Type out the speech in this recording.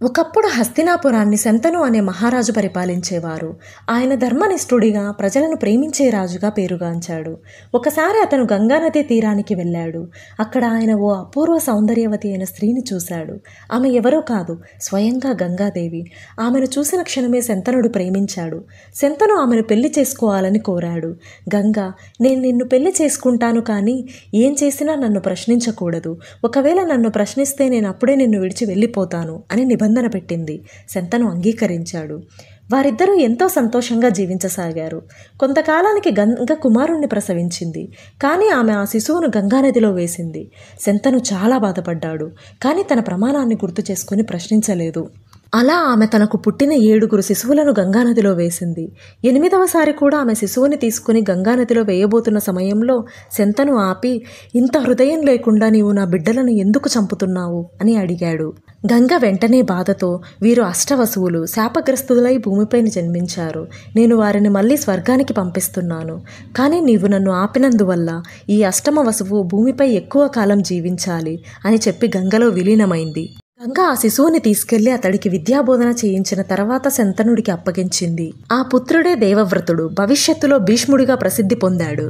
ఒకప్పుడు హస్తినాపురాన్ని శంతను అనే మహారాజు పరిపాలించేవారు. ఆయన ధర్మనిష్ఠుడిగా, ప్రజలను ప్రేమించే రాజుగా పేరుగాంచాడు. ఒకసారి అతను గంగానదీ తీరానికి వెళ్ళాడు. అక్కడ ఆయన ఓ అపూర్వ సౌందర్యవతి అయిన స్త్రీని చూశాడు. ఆమె ఎవరో కాదు, స్వయంగా గంగాదేవి. ఆమెను చూసిన క్షణమే శంతనుడు ప్రేమించాడు. శంతను ఆమెను పెళ్లి చేసుకోవాలని కోరాడు. గంగా, నేను నిన్ను పెళ్లి చేసుకుంటాను, కానీ ఏం చేసినా నన్ను ప్రశ్నించకూడదు. ఒకవేళ నన్ను ప్రశ్నిస్తే నేను అప్పుడే నిన్ను విడిచి వెళ్ళిపోతాను అని నిబంధన పెట్టింది. శంతను అంగీకరించాడు. వారిద్దరూ ఎంతో సంతోషంగా జీవించసాగారు. కొంతకాలానికి గంగ కుమారుణ్ణి ప్రసవించింది. కానీ ఆమె ఆ శిశువును గంగానదిలో వేసింది. శంతను చాలా బాధపడ్డాడు. కానీ తన ప్రమాణాన్ని గుర్తు చేసుకుని ప్రశ్నించలేదు. అలా ఆమె తనకు పుట్టిన 7 శిశువులను గంగానదిలో వేసింది. 8వసారి కూడా ఆమె శిశువుని తీసుకుని గంగానదిలో వేయబోతున్న సమయంలో శంతను ఆపి, ఇంత హృదయం లేకుండా నీవు నా బిడ్డలను ఎందుకు చంపుతున్నావు అని అడిగాడు. గంగ వెంటనే బాధతో, వీరు అష్టవసువులు, శాపగ్రస్తులై భూమిపైన జన్మించారు. నేను వారిని మళ్ళీ స్వర్గానికి పంపిస్తున్నాను. కానీ నీవు నన్ను ఆపినందువల్ల ఈ అష్టమ వసువు భూమిపై ఎక్కువ కాలం జీవించాలి అని చెప్పి గంగలో విలీనమైంది. గంగ ఆ శిశువుని తీసుకెళ్లి అతడికి విద్యాబోధన చేయించిన తర్వాత శంతనుడికి అప్పగించింది. ఆ పుత్రుడే దేవవ్రతుడు. భవిష్యత్తులో భీష్ముడిగా ప్రసిద్ధి పొందాడు.